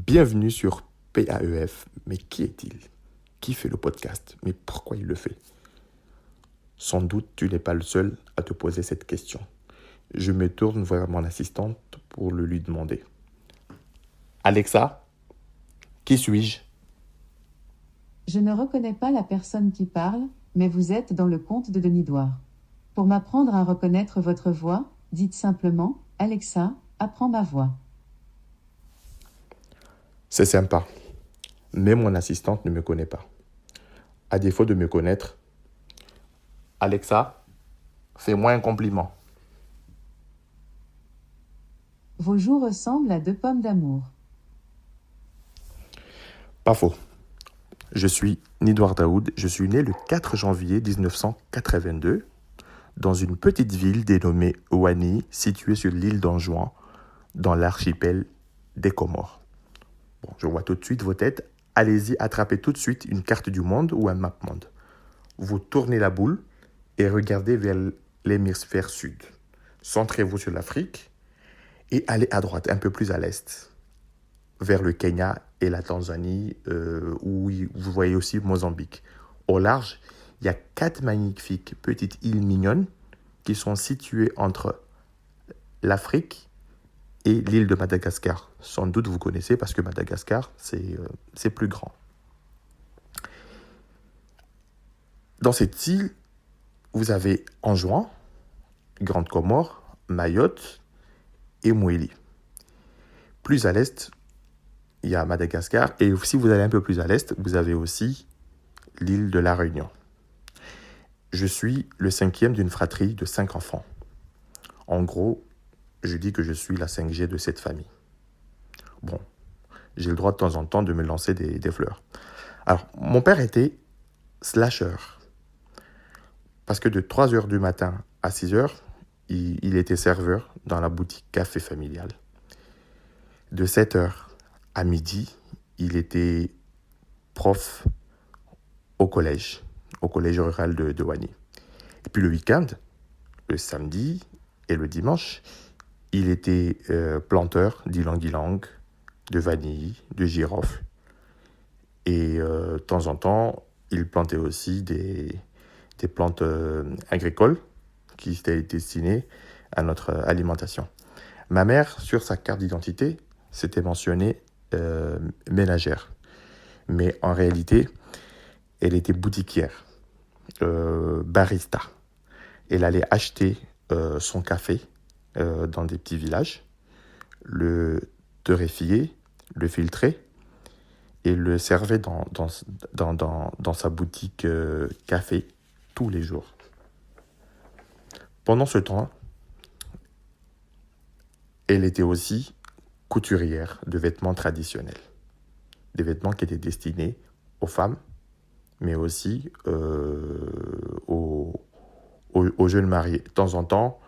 Bienvenue sur PAEF. Mais qui est-il? Qui fait le podcast? Mais pourquoi il le fait? Sans doute, tu n'es pas le seul à te poser cette question. Je me tourne vers mon assistante pour le lui demander. Alexa, qui suis-je? Je ne reconnais pas la personne qui parle, mais vous êtes dans le conte de Denis Douard. Pour m'apprendre à reconnaître votre voix, dites simplement « Alexa, apprends ma voix ». C'est sympa, mais mon assistante ne me connaît pas. À défaut de me connaître, Alexa, fais-moi un compliment. Vos joues ressemblent à 2 pommes d'amour. Pas faux. Je suis Nidouard Daoud, je suis né le 4 janvier 1982 dans une petite ville dénommée Ouani, située sur l'île d'Anjouan, dans l'archipel des Comores. Bon, je vois tout de suite vos têtes. Allez-y, attrapez tout de suite une carte du monde ou un map-monde. Vous tournez la boule et regardez vers l'hémisphère sud. Centrez-vous sur l'Afrique et allez à droite, un peu plus à l'est, vers le Kenya et la Tanzanie, où vous voyez aussi Mozambique. Au large, il y a 4 magnifiques petites îles mignonnes qui sont situées entre l'Afrique et l'île de Madagascar. Sans doute vous connaissez parce que Madagascar, c'est plus grand. Dans cette île, vous avez Anjouan, Grande Comore, Mayotte et Mouéli. Plus à l'est, il y a Madagascar. Et si vous allez un peu plus à l'est, vous avez aussi l'île de la Réunion. Je suis le 5e d'une fratrie de 5 enfants. En gros, je dis que je suis la 5G de cette famille. Bon, j'ai le droit de temps en temps de me lancer des fleurs. Alors, mon père était slasher. Parce que de 3h du matin à 6h, il était serveur dans la boutique café familiale. De 7h à midi, il était prof au collège rural de Wani. Et puis le week-end, le samedi et le dimanche, il était planteur d'ylang-ylang, de vanille, de girofle. Et de temps en temps, il plantait aussi des plantes agricoles qui étaient destinées à notre alimentation. Ma mère, sur sa carte d'identité, c'était mentionné ménagère. Mais en réalité, elle était boutiquière, barista. Elle allait acheter son café dans des petits villages, le torréfier, le filtrer et le servait dans sa boutique café tous les jours. Pendant ce temps, elle était aussi couturière de vêtements traditionnels. Des vêtements qui étaient destinés aux femmes, mais aussi aux jeunes mariés. De temps en temps,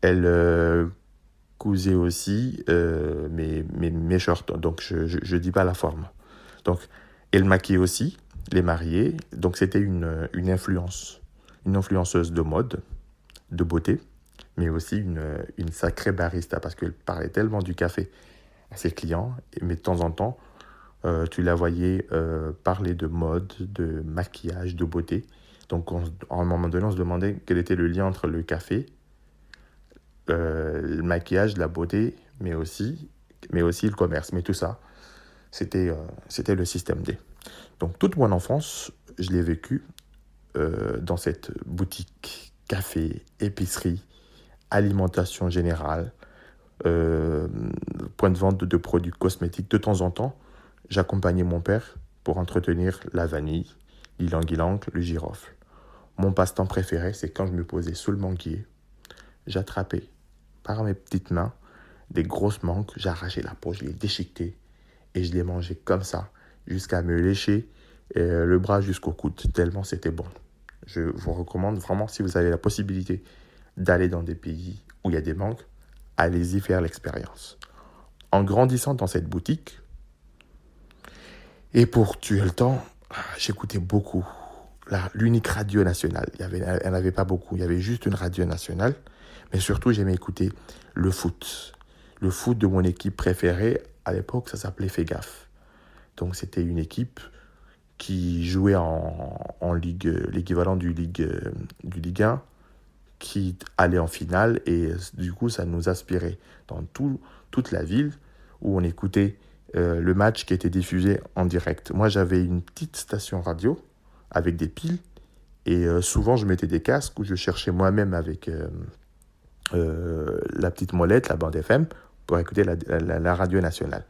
elle cousait aussi mes shorts, donc je dis pas la forme. Donc, elle maquillait aussi les mariés, donc c'était une influenceuse de mode, de beauté, mais aussi une sacrée barista, parce qu'elle parlait tellement du café à ses clients, mais de temps en temps, tu la voyais parler de mode, de maquillage, de beauté. Donc, à un moment donné, on se demandait quel était le lien entre le café, le maquillage, la beauté, mais aussi le commerce. Mais tout ça, c'était le système D. Donc, toute mon enfance, je l'ai vécu dans cette boutique, café, épicerie, alimentation générale, point de vente de produits cosmétiques. De temps en temps, j'accompagnais mon père pour entretenir la vanille, l'ylang-ylang, le girofle. Mon passe-temps préféré, c'est quand je me posais sous le manguier, j'attrapais par mes petites mains des grosses mangues, j'arrachais la peau, je les déchiquetais et je les mangeais comme ça, jusqu'à me lécher le bras jusqu'au coude, tellement c'était bon. Je vous recommande vraiment, si vous avez la possibilité d'aller dans des pays où il y a des mangues, allez-y faire l'expérience. En grandissant dans cette boutique, et pour tuer le temps, j'écoutais beaucoup l'unique radio nationale. Elle n'avait pas beaucoup, il y avait juste une radio nationale, mais surtout j'aimais écouter le foot. Le foot de mon équipe préférée à l'époque, ça s'appelait Fais Gaffe. Donc, c'était une équipe qui jouait en Ligue, l'équivalent du Ligue 1, qui allait en finale. Et du coup, ça nous aspirait dans toute la ville où on écoutait le match qui était diffusé en direct. Moi, j'avais une petite station radio avec des piles. Et souvent, je mettais des casques où je cherchais moi-même avec la petite molette, la bande FM, pour écouter la radio nationale.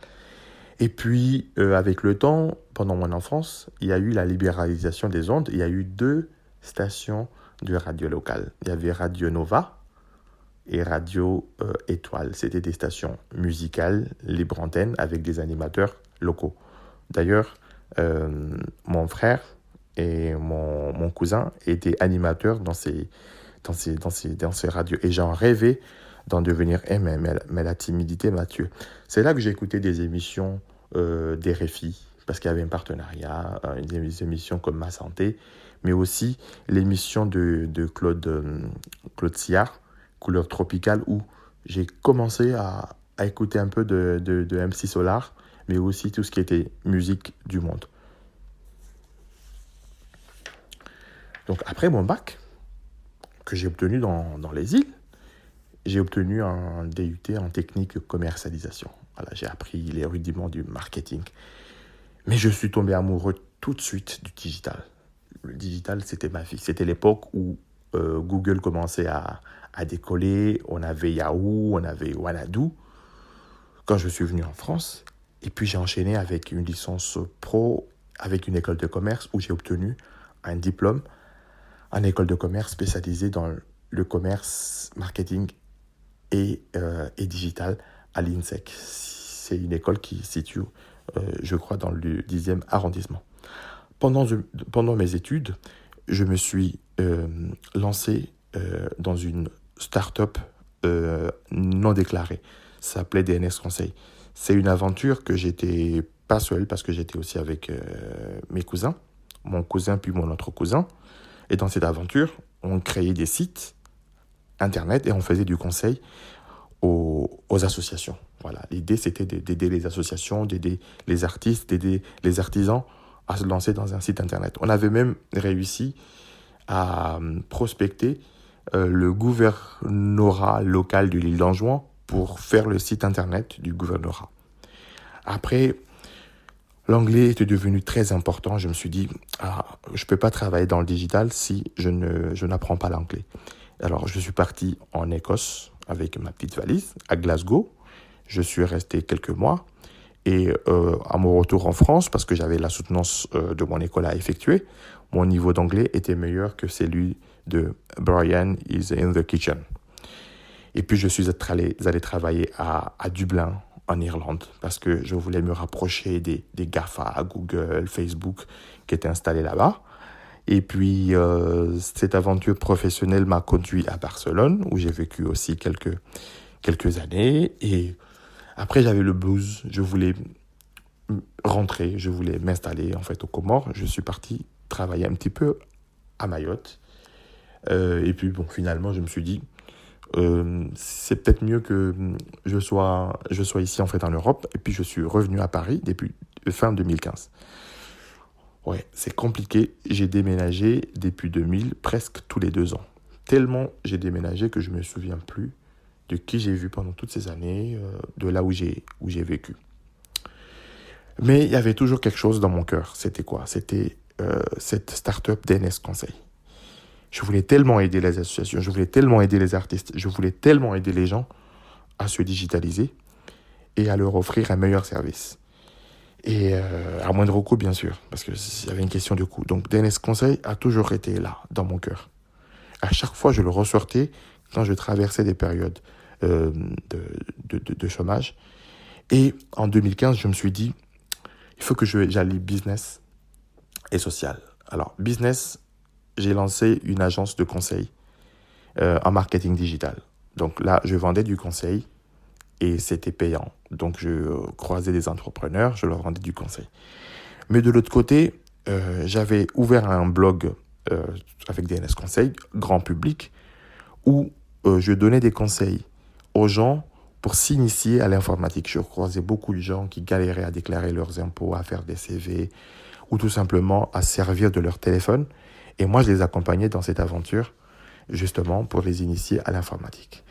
Et puis, avec le temps, pendant mon enfance, il y a eu la libéralisation des ondes. Il y a eu 2 stations de radio locale. Il y avait Radio Nova et Radio Étoile. C'était des stations musicales, libre antenne, avec des animateurs locaux. D'ailleurs, mon frère et mon cousin étaient animateurs dans ces radios. Et j'en rêvais d'en devenir mais la timidité m'a tué. C'est là que j'ai écouté des émissions d'RFI, parce qu'il y avait un partenariat, des émissions comme Ma Santé, mais aussi l'émission de Claude Sillard, Couleur Tropicale, où j'ai commencé à écouter un peu de MC Solar, mais aussi tout ce qui était musique du monde. Donc après mon bac, que j'ai obtenu dans les îles, j'ai obtenu un DUT en technique commercialisation. Voilà, j'ai appris les rudiments du marketing. Mais je suis tombé amoureux tout de suite du digital. Le digital, c'était ma vie. C'était l'époque où Google commençait à décoller. On avait Yahoo, on avait Wanadoo. Quand je suis venu en France, et puis j'ai enchaîné avec une licence pro, avec une école de commerce où j'ai obtenu un diplôme en école de commerce spécialisée dans le commerce, marketing et digital à l'INSEC. C'est une école qui se situe, je crois, dans le 10e arrondissement. Pendant mes études, je me suis lancé dans une start-up non déclarée. Ça s'appelait DNS Conseil. C'est une aventure que j'étais pas seul, parce que j'étais aussi avec mes cousins, mon cousin puis mon autre cousin. Et dans cette aventure, on créait des sites Internet et on faisait du conseil aux associations. Voilà. L'idée, c'était d'aider les associations, d'aider les artistes, d'aider les artisans à se lancer dans un site Internet. On avait même réussi à prospecter le gouvernorat local de l'île d'Anjouan pour faire le site Internet du gouvernorat. Après, l'anglais était devenu très important. Je me suis dit, je ne peux pas travailler dans le digital si je n'apprends pas l'anglais. Alors, je suis parti en Écosse avec ma petite valise à Glasgow. Je suis resté quelques mois. Et à mon retour en France, parce que j'avais la soutenance de mon école à effectuer, mon niveau d'anglais était meilleur que celui de Brian is in the kitchen. Et puis, je suis allé travailler à Dublin, en Irlande, parce que je voulais me rapprocher des GAFA, Google, Facebook, qui étaient installés là-bas. Et puis, cette aventure professionnelle m'a conduit à Barcelone, où j'ai vécu aussi quelques années. Et après, j'avais le blues. Je voulais rentrer, je voulais m'installer en fait aux Comores. Je suis parti travailler un petit peu à Mayotte. Et puis, bon, finalement, je me suis dit, c'est peut-être mieux que je sois ici en fait en Europe. Et puis je suis revenu à Paris depuis fin 2015. Ouais, c'est compliqué. J'ai déménagé depuis 2000 presque tous les 2 ans. Tellement j'ai déménagé que je me souviens plus de qui j'ai vu pendant toutes ces années, de là où j'ai vécu. Mais il y avait toujours quelque chose dans mon cœur. C'était quoi? C'était cette start-up DNS Conseil. Je voulais tellement aider les associations, je voulais tellement aider les artistes, je voulais tellement aider les gens à se digitaliser et à leur offrir un meilleur service. Et à moindre coût, bien sûr, parce qu'il y avait une question de coût. Donc, DNS Conseil a toujours été là, dans mon cœur. À chaque fois, je le ressortais quand je traversais des périodes de chômage. Et en 2015, je me suis dit, il faut que j'allie business et social. Alors, business, j'ai lancé une agence de conseil en marketing digital. Donc là, je vendais du conseil et c'était payant. Donc je croisais des entrepreneurs, je leur vendais du conseil. Mais de l'autre côté, j'avais ouvert un blog avec DNS Conseil, grand public, où je donnais des conseils aux gens pour s'initier à l'informatique. Je croisais beaucoup de gens qui galéraient à déclarer leurs impôts, à faire des CV ou tout simplement à servir de leur téléphone. Et moi, je les accompagnais dans cette aventure justement pour les initier à l'informatique.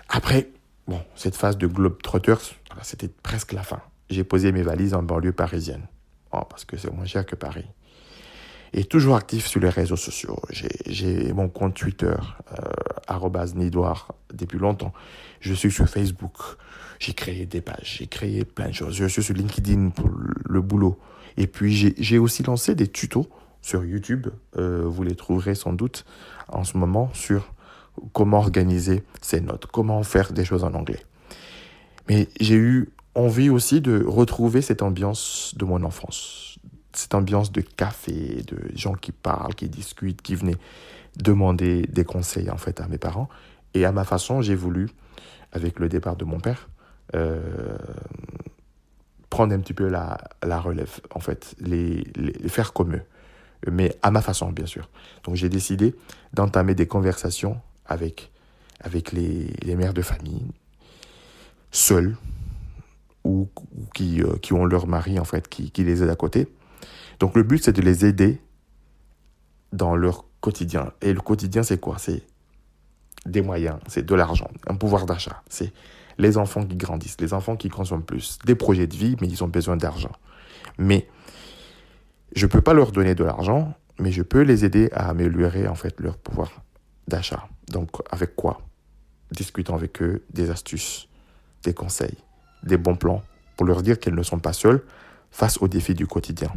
Après, bon, cette phase de Globetrotters, c'était presque la fin. J'ai posé mes valises en banlieue parisienne. Oh, parce que c'est moins cher que Paris. Et toujours actif sur les réseaux sociaux. J'ai mon compte Twitter, @Nidoir, depuis longtemps. Je suis sur Facebook. J'ai créé des pages, j'ai créé plein de choses. Je suis sur LinkedIn pour le boulot. Et puis, j'ai aussi lancé des tutos sur YouTube. Vous les trouverez sans doute en ce moment sur comment organiser ses notes, comment faire des choses en anglais. Mais j'ai eu envie aussi de retrouver cette ambiance de mon enfance. Cette ambiance de café, de gens qui parlent, qui discutent, qui venaient demander des conseils en fait à mes parents. Et à ma façon, j'ai voulu, avec le départ de mon père, prendre un petit peu la relève, en fait, les faire comme eux, mais à ma façon, bien sûr. Donc j'ai décidé d'entamer des conversations avec les mères de famille, seules, ou qui ont leur mari, en fait, qui les aide à côté. Donc le but, c'est de les aider dans leur quotidien. Et le quotidien, c'est quoi? C'est des moyens, c'est de l'argent, un pouvoir d'achat. C'est les enfants qui grandissent, les enfants qui consomment plus, des projets de vie, mais ils ont besoin d'argent. Mais je ne peux pas leur donner de l'argent, mais je peux les aider à améliorer en fait leur pouvoir d'achat. Donc avec quoi? Discutant avec eux des astuces, des conseils, des bons plans pour leur dire qu'elles ne sont pas seules face aux défis du quotidien.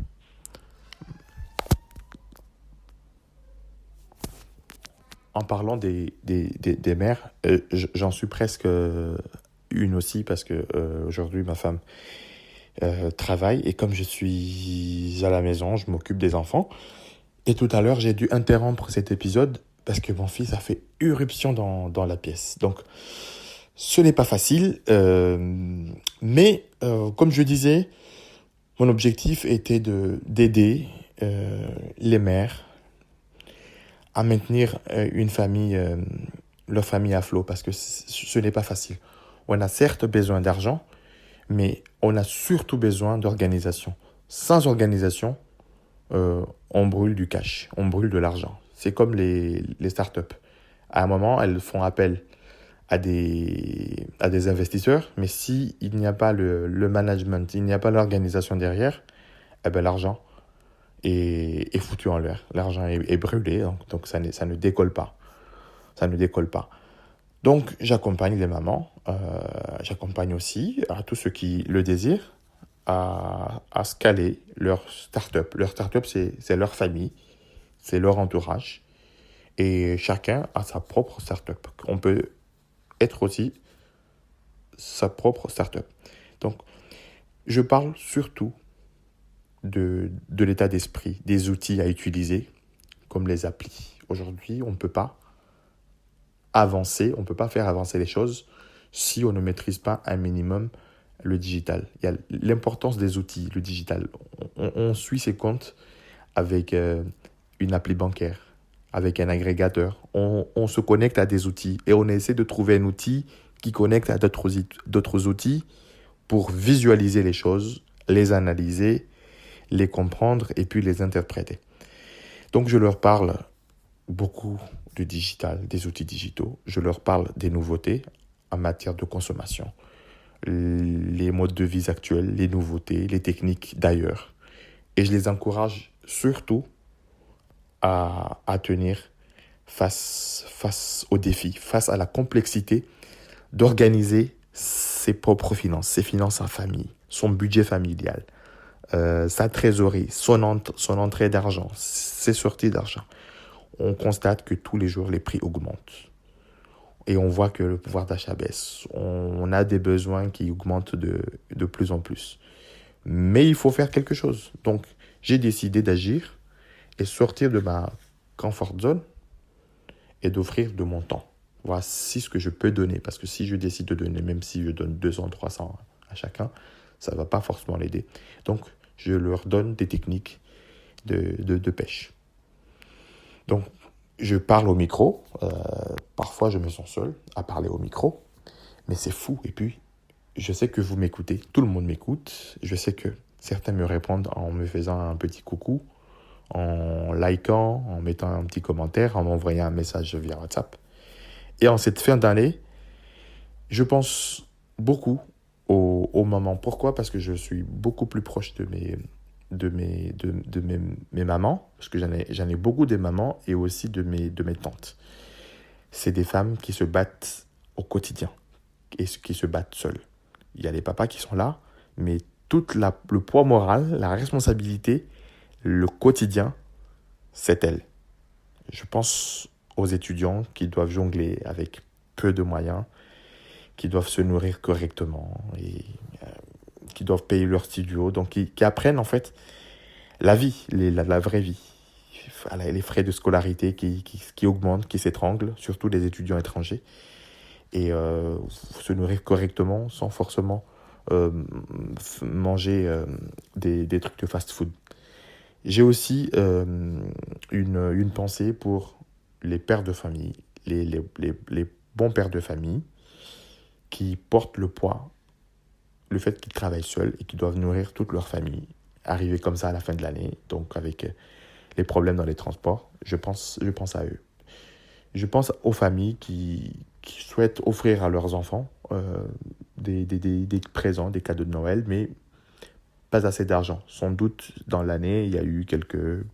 En parlant des mères, j'en suis presque une aussi parce que aujourd'hui ma femme travaille et comme je suis à la maison, je m'occupe des enfants. Et tout à l'heure, j'ai dû interrompre cet épisode parce que mon fils a fait irruption dans la pièce. Donc, ce n'est pas facile, mais comme je disais, mon objectif était d'aider les mères à maintenir une famille, leur famille à flot, parce que ce n'est pas facile. On a certes besoin d'argent, mais on a surtout besoin d'organisation. Sans organisation, on brûle du cash, on brûle de l'argent. C'est comme les startups. À un moment, elles font appel à des investisseurs, mais s'il n'y a pas le management, il n'y a pas l'organisation derrière, eh ben l'argent est foutu en l'air. L'argent est brûlé, donc ça ne décolle pas. Ça ne décolle pas. Donc, j'accompagne les mamans, j'accompagne aussi à tous ceux qui le désirent à scaler leur start-up. Leur start-up, c'est leur famille, c'est leur entourage. Et chacun a sa propre start-up. On peut être aussi sa propre start-up. Donc, je parle surtout de l'état d'esprit, des outils à utiliser, comme les applis. Aujourd'hui, on ne peut pas avancer, on ne peut pas faire avancer les choses si on ne maîtrise pas un minimum le digital. Il y a l'importance des outils, le digital. On suit ses comptes avec une appli bancaire, avec un agrégateur. On se connecte à des outils et on essaie de trouver un outil qui connecte à d'autres outils pour visualiser les choses, les analyser, les comprendre et puis les interpréter. Donc je leur parle beaucoup du digital, des outils digitaux. Je leur parle des nouveautés en matière de consommation, les modes de vie actuels, les nouveautés, les techniques d'ailleurs. Et je les encourage surtout à tenir face aux défis, face à la complexité d'organiser ses propres finances, ses finances en famille, son budget familial, sa trésorerie, son entrée d'argent, ses sorties d'argent. On constate que tous les jours, les prix augmentent. Et on voit que le pouvoir d'achat baisse. On a des besoins qui augmentent de plus en plus. Mais il faut faire quelque chose. Donc, j'ai décidé d'agir et sortir de ma comfort zone et d'offrir de mon temps. Voici ce que je peux donner. Parce que si je décide de donner, même si je donne 200, 300 à chacun, ça ne va pas forcément l'aider. Donc, je leur donne des techniques de pêche. Donc, je parle au micro. Parfois, je me sens seul à parler au micro. Mais c'est fou. Et puis, je sais que vous m'écoutez. Tout le monde m'écoute. Je sais que certains me répondent en me faisant un petit coucou, en likant, en mettant un petit commentaire, en m'envoyant un message via WhatsApp. Et en cette fin d'année, je pense beaucoup aux mamans. Pourquoi? Parce que je suis beaucoup plus proche de mes mamans, parce que j'en ai beaucoup des mamans et aussi de mes tantes. C'est des femmes qui se battent au quotidien et qui se battent seules. Il y a les papas qui sont là, mais le poids moral, la responsabilité, le quotidien, c'est elles. Je pense aux étudiants qui doivent jongler avec peu de moyens, qui doivent se nourrir correctement et qui doivent payer leur studio, donc qui apprennent en fait la vie, la vraie vie. Voilà, les frais de scolarité qui augmentent, qui s'étranglent, surtout les étudiants étrangers, et se nourrir correctement sans forcément manger des trucs de fast-food. J'ai aussi une pensée pour les pères de famille, les bons pères de famille qui portent le poids, le fait qu'ils travaillent seuls et qu'ils doivent nourrir toute leur famille, arriver comme ça à la fin de l'année, donc avec les problèmes dans les transports, je pense à eux. Je pense aux familles qui souhaitent offrir à leurs enfants des présents, des cadeaux de Noël, mais pas assez d'argent. Sans doute, dans l'année, il y a eu quelques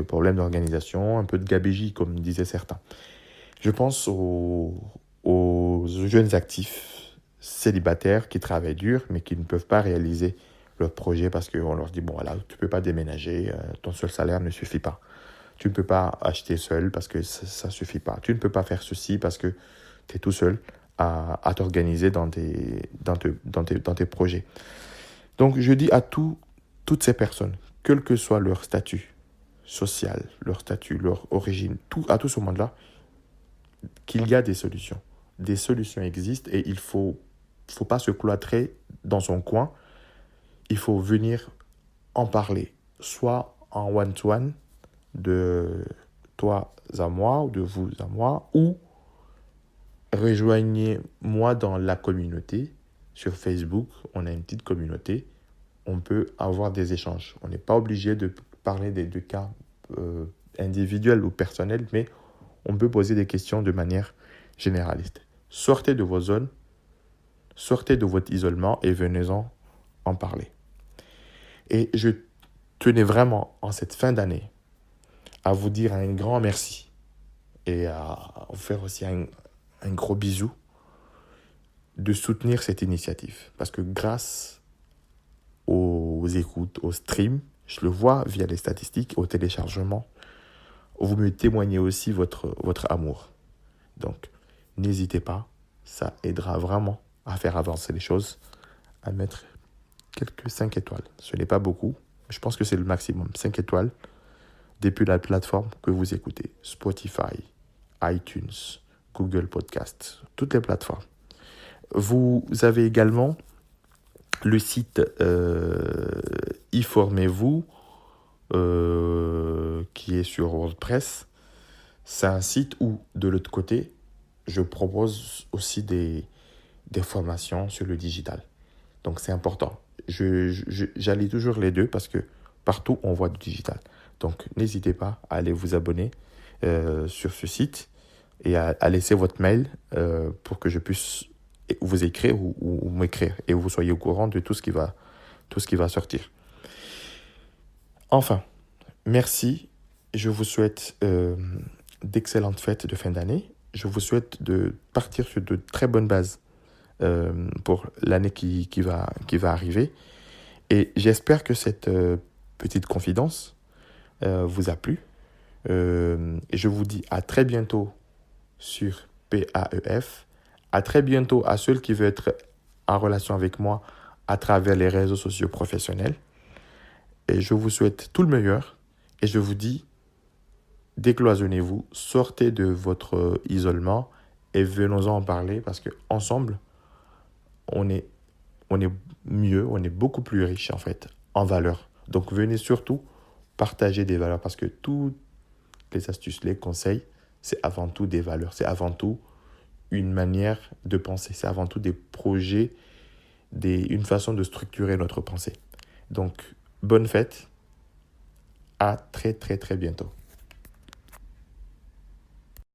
problèmes d'organisation, un peu de gabegie, comme disaient certains. Je pense aux jeunes actifs célibataires qui travaillent dur, mais qui ne peuvent pas réaliser leur projet parce qu'on leur dit, bon, voilà, tu ne peux pas déménager, ton seul salaire ne suffit pas. Tu ne peux pas acheter seul parce que ça ne suffit pas. Tu ne peux pas faire ceci parce que tu es tout seul à t'organiser dans tes projets. Donc, je dis à toutes ces personnes, quel que soit leur statut social, leur statut, leur origine, à tout ce monde-là, qu'il y a des solutions. Des solutions existent et il ne faut pas se cloîtrer dans son coin. Il faut venir en parler, soit en one-to-one, de toi à moi ou de vous à moi, ou rejoignez-moi dans la communauté. Sur Facebook, on a une petite communauté. On peut avoir des échanges. On n'est pas obligé de parler des deux cas individuels ou personnels, mais on peut poser des questions de manière généraliste. Sortez de vos zones, sortez de votre isolement et venez-en en parler. Et je tenais vraiment, en cette fin d'année, à vous dire un grand merci et à vous faire aussi un gros bisou de soutenir cette initiative. Parce que grâce aux écoutes, aux streams, je le vois via les statistiques, au téléchargement, vous me témoignez aussi votre amour. Donc, n'hésitez pas, ça aidera vraiment à faire avancer les choses, à mettre quelques 5 étoiles. Ce n'est pas beaucoup, je pense que c'est le maximum, 5 étoiles, depuis la plateforme que vous écoutez, Spotify, iTunes, Google Podcast, toutes les plateformes. Vous avez également le site iFormez-vous qui est sur WordPress. C'est un site où, de l'autre côté, je propose aussi des formations sur le digital. Donc, c'est important. J'allie toujours les deux parce que partout, on voit du digital. Donc, n'hésitez pas à aller vous abonner sur ce site et à laisser votre mail pour que je puisse vous écrire ou m'écrire et vous soyez au courant de tout ce qui va sortir. Enfin, merci. Je vous souhaite d'excellentes fêtes de fin d'année. Je vous souhaite de partir sur de très bonnes bases pour l'année qui va arriver. Et j'espère que cette petite confidence vous a plu. Et je vous dis à très bientôt sur PAEF. À très bientôt à ceux qui veulent être en relation avec moi à travers les réseaux sociaux professionnels. Et je vous souhaite tout le meilleur. Et je vous dis, décloisonnez-vous, sortez de votre isolement et venons-en en parler parce qu'ensemble, on est mieux, on est beaucoup plus riche en fait, en valeurs. Donc venez surtout partager des valeurs parce que toutes les astuces, les conseils, c'est avant tout des valeurs, c'est avant tout une manière de penser. C'est avant tout des projets, une façon de structurer notre pensée. Donc, bonne fête. À très très très bientôt.